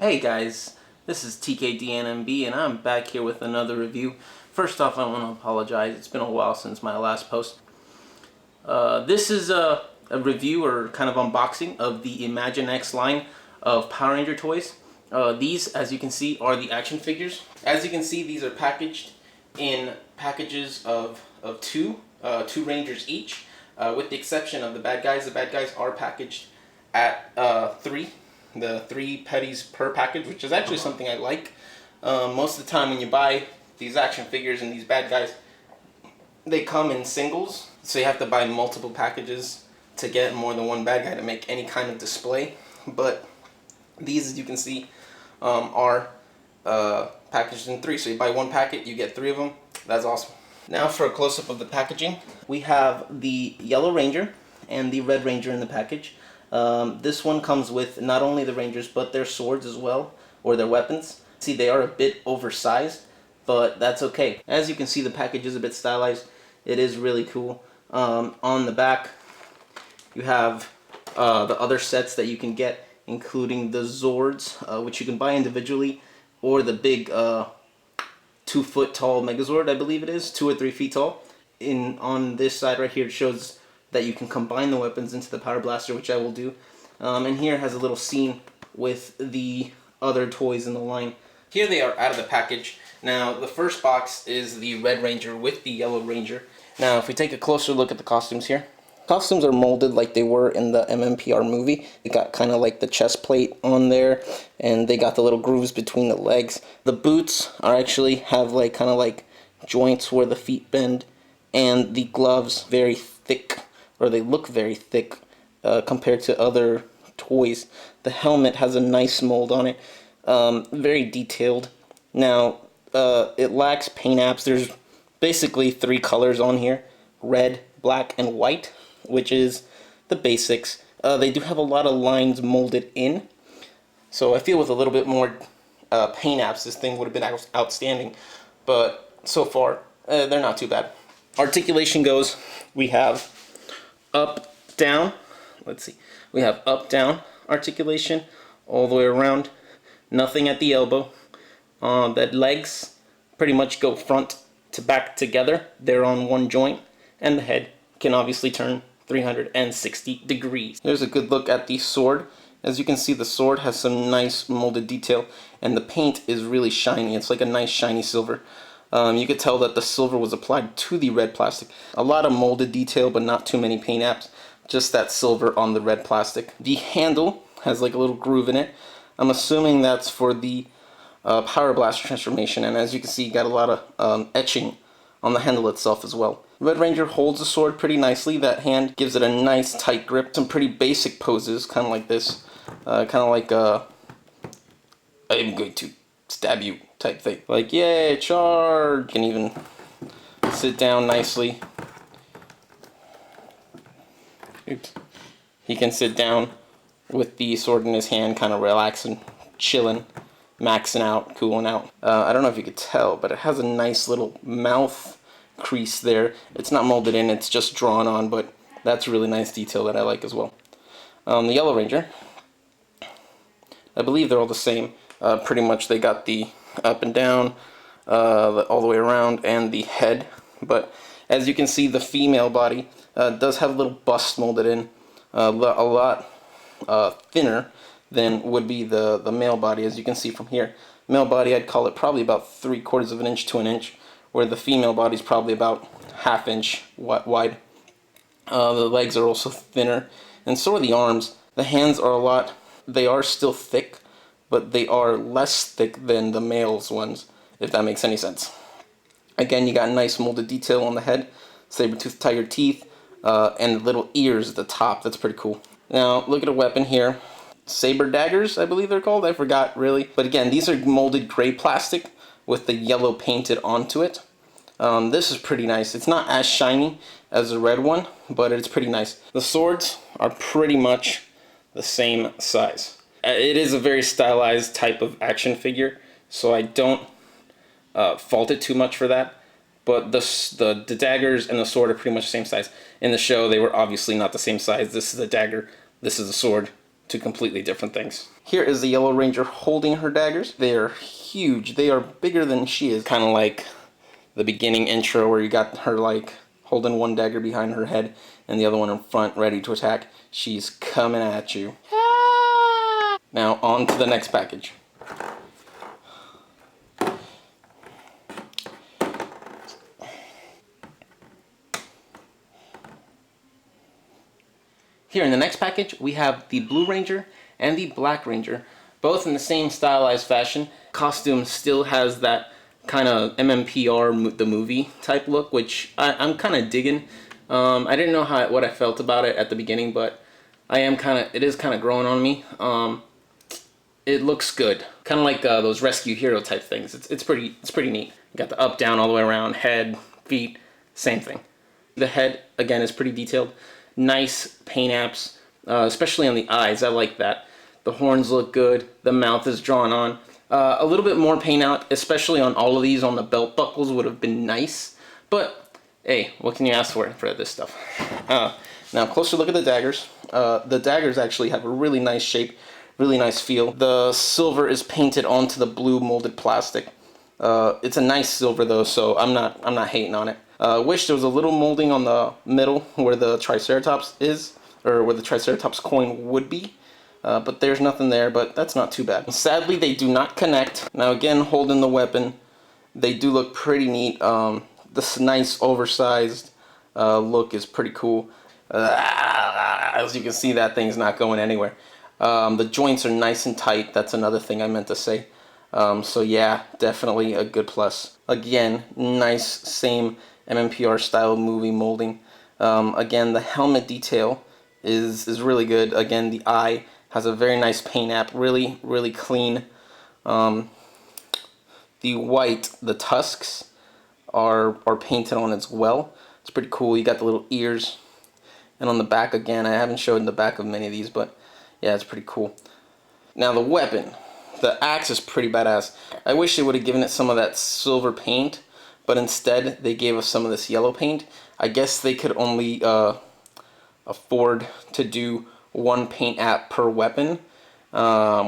Hey guys, this is TKDNMB and I'm back here with another review. First off, I want to apologize. It's been a while since my last post. This is a review or kind of unboxing of the Imaginex line of Power Ranger toys. These, as you can see, are the action figures. As you can see, these are packaged in packages of two Rangers each, with the exception of the bad guys. The bad guys are packaged at the 3 petties per package, which is actually something I like. Most of the time when you buy these action figures and these bad guys, they come in singles, so you have to buy multiple packages to get more than one bad guy to make any kind of display. But these, as you can see, are packaged in 3, so you buy one packet, you get 3 of them. That's awesome. Now for a close-up of the packaging, we have the Yellow Ranger and the Red Ranger in the package. This one comes with not only the Rangers, but their swords as well, or their weapons. See, they are a bit oversized, but that's okay. As you can see, the package is a bit stylized. It is really cool. On the back, you have the other sets that you can get, including the Zords, which you can buy individually, or the big 2-foot tall Megazord, I believe it is, 2 or 3 feet tall. On this side right here, it shows that you can combine the weapons into the Power Blaster, which I will do. And here has a little scene with the other toys in the line. Here they are out of the package. Now, the first box is the Red Ranger with the Yellow Ranger. Now, if we take a closer look at the costumes here, costumes are molded like they were in the MMPR movie. They got kind of like the chest plate on there, and they got the little grooves between the legs. The boots are actually have like kind of like joints where the feet bend, and the gloves very thick, or they look very thick compared to other toys. The helmet has a nice mold on it, very detailed. Now, it lacks paint apps. There's basically 3 colors on here: red, black, and white, which is the basics. They do have a lot of lines molded in, so I feel with a little bit more paint apps, this thing would have been outstanding. But so far, they're not too bad. Articulation goes, we have up, down. Let's see. We have up, down articulation all the way around. Nothing at the elbow. The legs pretty much go front to back together. They're on one joint. And the head can obviously turn 360 degrees. Here's a good look at the sword. As you can see, the sword has some nice molded detail, and the paint is really shiny. It's like a nice shiny silver. You could tell that the silver was applied to the red plastic. A lot of molded detail, but not too many paint apps. Just that silver on the red plastic. The handle has like a little groove in it. I'm assuming that's for the Power Blaster transformation, and as you can see, you got a lot of etching on the handle itself as well. Red Ranger holds the sword pretty nicely. That hand gives it a nice tight grip. Some pretty basic poses, kind of like this. Kind of like I'm going to stab you type thing. Like, yay, charge! You can even sit down nicely. Oops. He can sit down with the sword in his hand, kind of relaxing, chilling, maxing out, cooling out. I don't know if you could tell, but it has a nice little mouth crease there. It's not molded in, it's just drawn on, but that's a really nice detail that I like as well. The Yellow Ranger, I believe they're all the same. Pretty much they got the up and down, all the way around, and the head. But as you can see, the female body does have a little bust molded in, a lot thinner than would be the male body, as you can see from here. Male body, I'd call it probably about 3/4 of an inch to an inch, where the female body is probably about 1/2 inch wide. The legs are also thinner, and so are the arms. The hands are they are still thick, but they are less thick than the male's ones, if that makes any sense. Again, you got nice molded detail on the head, saber-tooth tiger teeth, and little ears at the top. That's pretty cool. Now, look at a weapon here. Saber daggers, I believe they're called. I forgot, really. But again, these are molded gray plastic with the yellow painted onto it. This is pretty nice. It's not as shiny as the red one, but it's pretty nice. The swords are pretty much the same size. It is a very stylized type of action figure, so I don't fault it too much for that. But the daggers and the sword are pretty much the same size. In the show, they were obviously not the same size. This is a dagger, this is a sword. two completely different things. Here is the Yellow Ranger holding her daggers. They are huge. They are bigger than she is. Kind of like the beginning intro where you got her like holding one dagger behind her head and the other one in front ready to attack. She's coming at you. Now on to the next package. Here in the next package, we have the Blue Ranger and the Black Ranger, both in the same stylized fashion. Costume still has that kind of MMPR, the movie type look, which I'm kind of digging. I didn't know what I felt about it at the beginning, but it is kind of growing on me. It looks good, kind of like those rescue hero type things. It's pretty neat. You got the up, down, all the way around, head, feet, same thing. The head again is pretty detailed. Nice paint apps, especially on the eyes. I like that. The horns look good. The mouth is drawn on. A little bit more paint out, especially on all of these. On the belt buckles would have been nice, but hey, what can you ask for this stuff? Now, closer look at the daggers. The daggers actually have a really nice shape, really nice feel. The silver is painted onto the blue molded plastic. It's a nice silver though, so I'm not hating on it. Wish there was a little molding on the middle where the Triceratops is, or where the Triceratops coin would be. But there's nothing there, but that's not too bad. Sadly, they do not connect. Now again, holding the weapon, they do look pretty neat. This nice oversized look is pretty cool. As you can see, that thing's not going anywhere. The joints are nice and tight. That's another thing I meant to say. So yeah, definitely a good plus. Again, nice, same MMPR style movie molding. Again, the helmet detail is really good. Again, the eye has a very nice paint app, really clean. The white, the tusks are painted on as well. It's pretty cool. You got the little ears, and on the back again, I haven't showed the back of many of these, but yeah, it's pretty cool. Now the weapon. The axe is pretty badass. I wish they would have given it some of that silver paint, but instead they gave us some of this yellow paint. I guess they could only afford to do one paint app per weapon,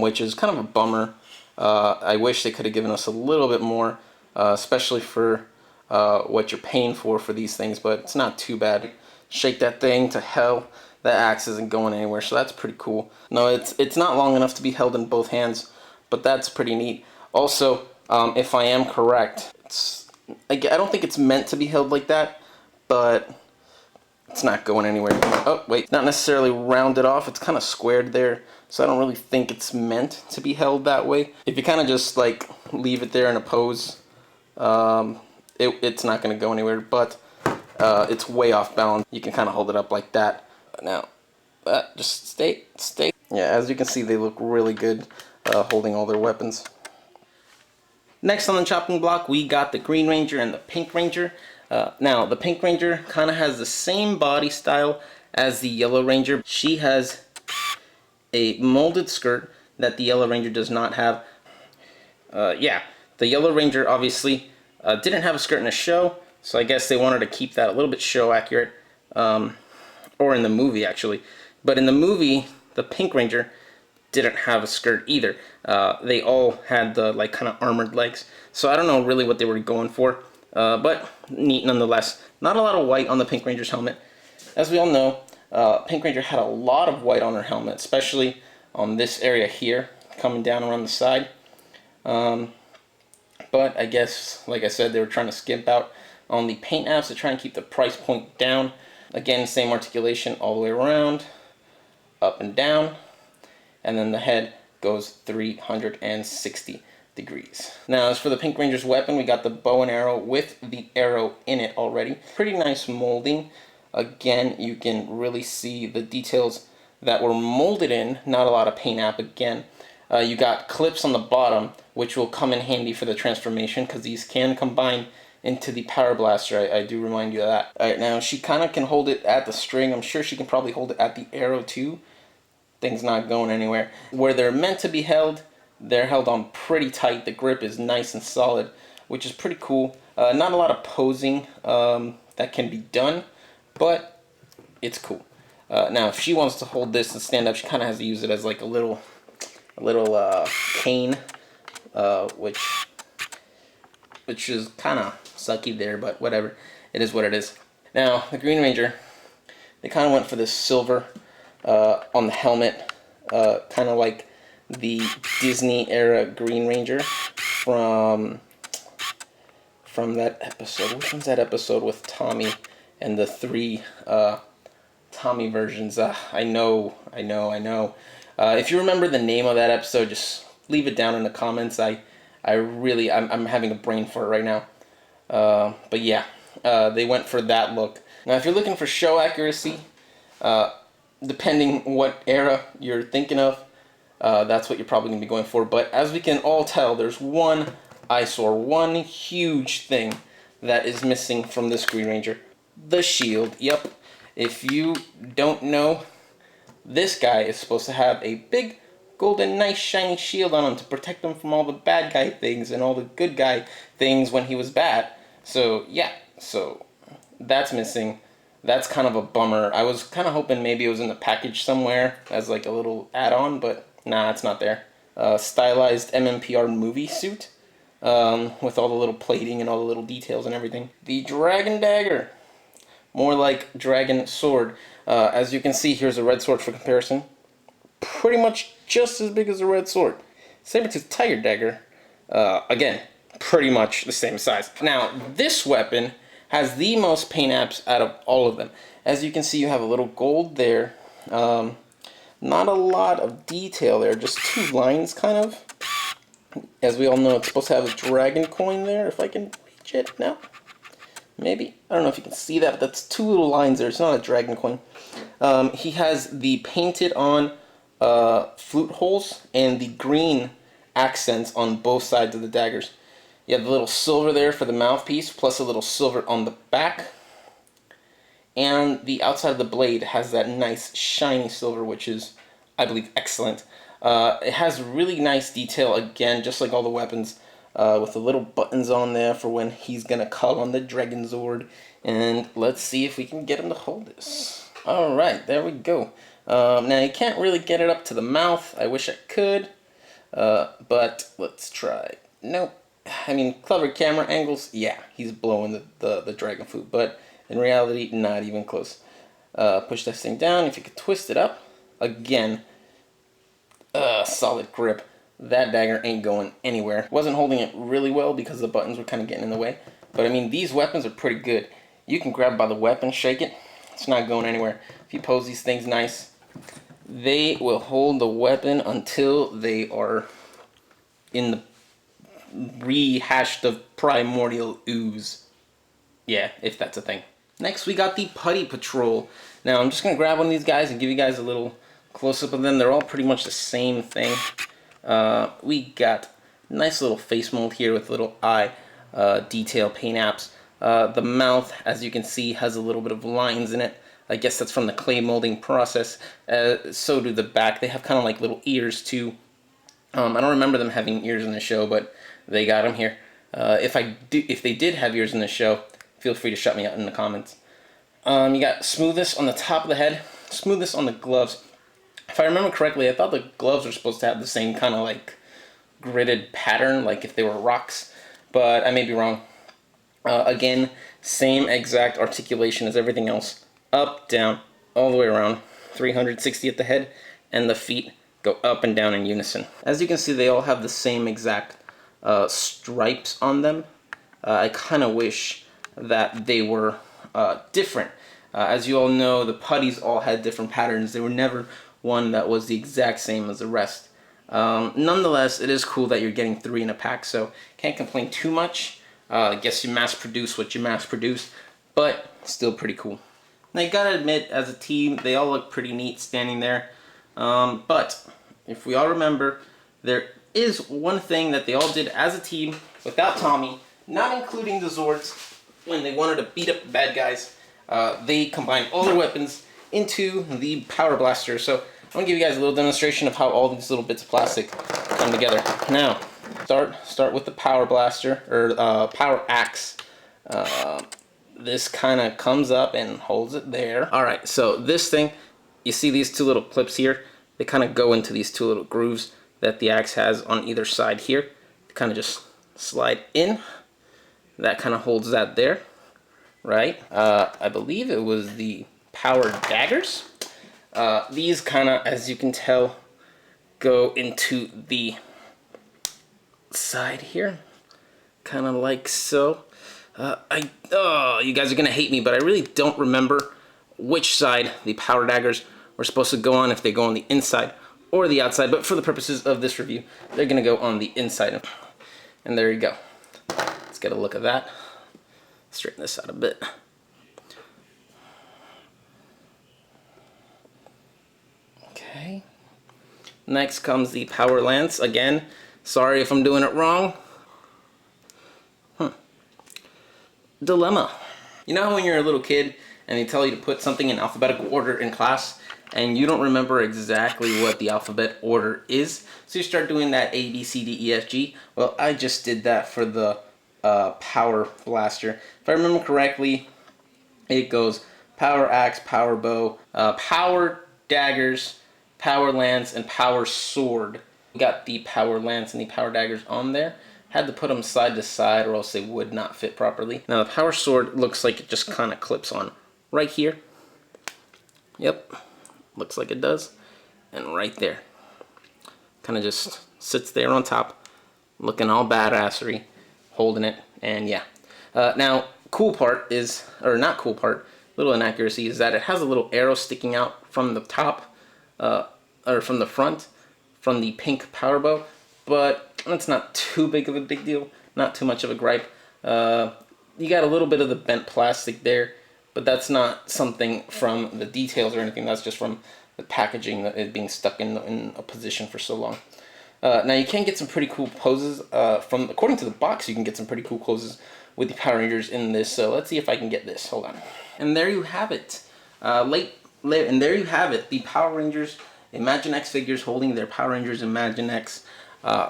which is kind of a bummer. I wish they could have given us a little bit more, especially for what you're paying for these things, but it's not too bad. Shake that thing to hell. That axe isn't going anywhere, so that's pretty cool. No, it's not long enough to be held in both hands, but that's pretty neat. Also, if I am correct, I don't think it's meant to be held like that, but it's not going anywhere. Oh, wait, not necessarily rounded off. It's kind of squared there, so I don't really think it's meant to be held that way. If you kind of just like leave it there in a pose, it's not going to go anywhere, but it's way off balance. You can kind of hold it up like that. Now, just stay. Yeah, as you can see, they look really good holding all their weapons. Next on the chopping block, we got the Green Ranger and the Pink Ranger. Now, the Pink Ranger kind of has the same body style as the Yellow Ranger. She has a molded skirt that the Yellow Ranger does not have. Yeah, the Yellow Ranger obviously didn't have a skirt in the show, so I guess they wanted to keep that a little bit show accurate. Or in the movie, actually. But in the movie, the Pink Ranger didn't have a skirt either. They all had the like kind of armored legs. So I don't know really what they were going for. But neat nonetheless. Not a lot of white on the Pink Ranger's helmet. As we all know, Pink Ranger had a lot of white on her helmet, especially on this area here, coming down around the side. But I guess, like I said, they were trying to skimp out on the paint apps to try and keep the price point down. Again, same articulation all the way around, up and down, and then the head goes 360 degrees. Now, as for the Pink Ranger's weapon, we got the bow and arrow with the arrow in it already. Pretty nice molding. Again, you can really see the details that were molded in, not a lot of paint app again. You got clips on the bottom, which will come in handy for the transformation, because these can combine into the Power Blaster. I do remind you of that. Alright, now she kind of can hold it at the string. I'm sure she can probably hold it at the arrow too. Thing's not going anywhere. Where they're meant to be held, they're held on pretty tight. The grip is nice and solid, which is pretty cool. Not a lot of posing that can be done, but it's cool. Now, if she wants to hold this and stand up, she kind of has to use it as like a little cane, which is kind of sucky there, but whatever. It is what it is. Now, the Green Ranger, they kind of went for this silver on the helmet, kind of like the Disney era Green Ranger from that episode. Which one's that episode with Tommy and the three Tommy versions? I know. If you remember the name of that episode, just leave it down in the comments. I'm having a brain for it right now. But yeah, they went for that look. Now, if you're looking for show accuracy, depending what era you're thinking of, that's what you're probably going to be going for. But as we can all tell, there's one eyesore, one huge thing that is missing from this Green Ranger. The shield. Yep. If you don't know, this guy is supposed to have a big, golden, nice, shiny shield on him to protect him from all the bad guy things and all the good guy things when he was bad. So, yeah. So, that's missing. That's kind of a bummer. I was kind of hoping maybe it was in the package somewhere as like a little add-on, but nah, it's not there. Stylized MMPR movie suit with all the little plating and all the little details and everything. The Dragon Dagger. More like Dragon Sword. As you can see, here's a red sword for comparison. Pretty much just as big as a red sword. Saber-tooth Tiger Dagger. Again, pretty much the same size. Now, this weapon has the most paint apps out of all of them. As you can see, you have a little gold there. Not a lot of detail there, just two lines kind of. As we all know, it's supposed to have a dragon coin there, if I can reach it now. Maybe. I don't know if you can see that, but that's two little lines there. It's not a dragon coin. He has the painted on flute holes and the green accents on both sides of the daggers. You have the little silver there for the mouthpiece, plus a little silver on the back. And the outside of the blade has that nice shiny silver, which is, I believe, excellent. It has really nice detail, again, just like all the weapons, with the little buttons on there for when he's going to call on the Dragon Zord. And let's see if we can get him to hold this. Alright, there we go. Now, you can't really get it up to the mouth. I wish I could, but let's try. Nope. I mean, clever camera angles, yeah, he's blowing the dragon food, but in reality, not even close. Push this thing down. If you could twist it up, again, solid grip. That dagger ain't going anywhere. Wasn't holding it really well because the buttons were kind of getting in the way, but I mean, these weapons are pretty good. You can grab by the weapon, shake it, it's not going anywhere. If you pose these things nice, they will hold the weapon until they are in the rehashed of primordial ooze. Yeah, if that's a thing. Next, we got the Putty Patrol. Now, I'm just going to grab one of these guys and give you guys a little close-up of them. They're all pretty much the same thing. We got a nice little face mold here with little eye detail paint apps. The mouth, as you can see, has a little bit of lines in it. I guess that's from the clay molding process. So do the back. They have kind of like little ears, too. I don't remember them having ears in the show, but they got them here. If they did have ears in the show, feel free to shut me out in the comments. You got smoothness on the top of the head, smoothness on the gloves. If I remember correctly, I thought the gloves were supposed to have the same kind of like gridded pattern, like if they were rocks, but I may be wrong. Again, same exact articulation as everything else. Up, down, all the way around. 360 at the head, and the feet go up and down in unison. As you can see, they all have the same exact stripes on them. I kind of wish that they were different. As you all know, the putties all had different patterns. They were never one that was the exact same as the rest. Nonetheless, it is cool that you're getting 3 in a pack, so can't complain too much. I guess you mass produce what you mass produce, but still pretty cool. Now, you gotta admit, as a team, they all look pretty neat standing there. But if we all remember, there is one thing that they all did as a team without Tommy, not including the Zords, when they wanted to beat up the bad guys. They combined all their weapons into the Power Blaster. So I'm going to give you guys a little demonstration of how all these little bits of plastic come together. Now, start with the Power Blaster, or Power Axe. This kind of comes up and holds it there. Alright, so this thing you see these two little clips here? They kind of go into these two little grooves that the axe has on either side here. They kind of just slide in. That kind of holds that there, right? I believe it was the power daggers. These kind of, as you can tell, go into the side here, kind of like so. You guys are gonna hate me, but I really don't remember which side the power daggers were supposed to go on, if they go on the inside or the outside, but for the purposes of this review, they're gonna go on the inside. And there you go. Let's get a look at that. Straighten this out a bit. Okay. Next comes the power lance. Again, sorry if I'm doing it wrong. Dilemma. You know when you're a little kid and they tell you to put something in alphabetical order in class and you don't remember exactly what the alphabet order is, so you start doing that A, B, C, D, E, F, G? Well, I just did that for the power blaster. If I remember correctly, it goes power axe, power bow, power daggers, power lance, and power sword. We got the power lance and the power daggers on there. Had to put them side to side or else they would not fit properly. Now the power sword looks like it just kind of clips on right here. Yep, looks like it does. And right there. Kind of just sits there on top, looking all badassery, holding it, and yeah. Now, cool part is, or not cool part, little inaccuracy, is that it has a little arrow sticking out from the top, or from the front, from the pink power bow, but that's not too big of a big deal, not too much of a gripe. You got a little bit of the bent plastic there, but that's not something from the details or anything, that's just from the packaging, that it being stuck in a position for so long. Now you can get some pretty cool poses, according to the box, you can get some pretty cool poses with the Power Rangers in this, so let's see if I can get this, hold on. And there you have it, and there you have it, the Power Rangers Imaginex figures holding their Power Rangers Imaginex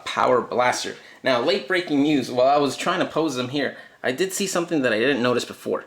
Power Blaster. Now, late breaking news, while I was trying to pose them here, I did see something that I didn't notice before.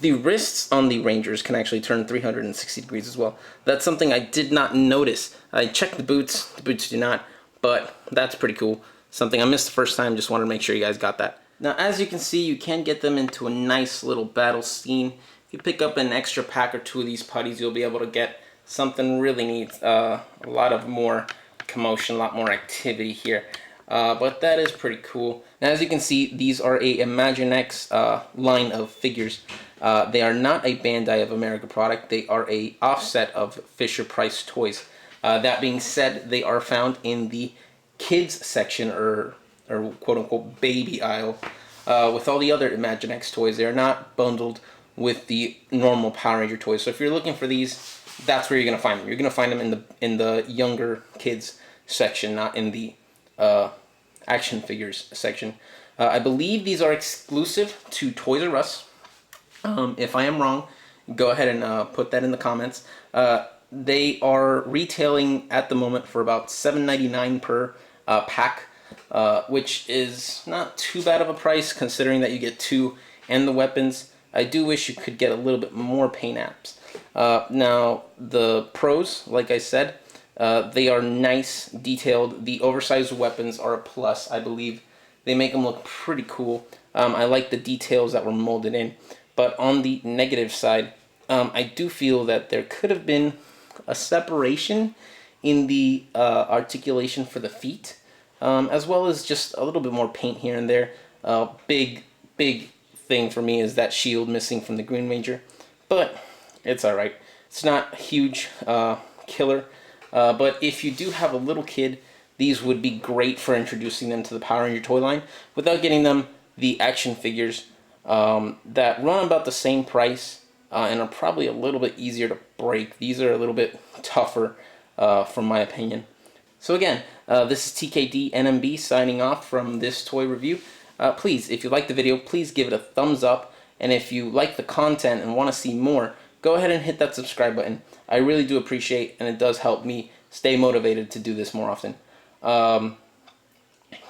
The wrists on the Rangers can actually turn 360 degrees as well. That's something I did not notice. I checked the boots do not, but that's pretty cool. Something I missed the first time, just wanted to make sure you guys got that. Now, as you can see, you can get them into a nice little battle scene. If you pick up an extra pack or two of these putties, you'll be able to get something really neat, a lot of more commotion, a lot more activity here. But that is pretty cool. Now, as you can see, these are a Imaginex line of figures. They are not a Bandai of America product. They are a offset of Fisher-Price toys. That being said, they are found in the kids section, or quote-unquote baby aisle, with all the other Imaginex toys. They are not bundled with the normal Power Ranger toys. So if you're looking for these, that's where you're going to find them. You're going to find them in the younger kids section, not in the action figures section. I believe these are exclusive to Toys R Us. If I am wrong, go ahead and put that in the comments. They are retailing at the moment for about $7.99 per pack, which is not too bad of a price considering that you get two and the weapons. I do wish you could get a little bit more paint apps. Now, the pros, like I said, they are nice, detailed. The oversized weapons are a plus, I believe. They make them look pretty cool. I like the details that were molded in. But on the negative side, I do feel that there could have been a separation in the articulation for the feet, as well as just a little bit more paint here and there. Big thing for me is that shield missing from the Green Ranger, but it's alright. It's not a huge killer, but if you do have a little kid, these would be great for introducing them to the Power Ranger toy line without getting them the action figures that run about the same price and are probably a little bit easier to break. These are a little bit tougher, from my opinion. So again, this is TKD NMB signing off from this toy review. Please, if you like the video, please give it a thumbs up. And if you like the content and want to see more, go ahead and hit that subscribe button. I really do appreciate, and it does help me stay motivated to do this more often.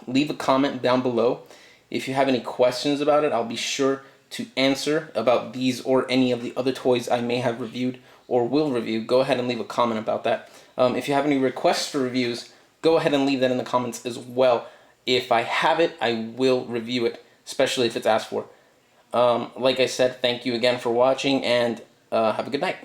Leave a comment down below. If you have any questions about it, I'll be sure to answer about these or any of the other toys I may have reviewed or will review, go ahead and leave a comment about that. If you have any requests for reviews, go ahead and leave that in the comments as well. If I have it, I will review it, especially if it's asked for. Like I said, thank you again for watching, and have a good night.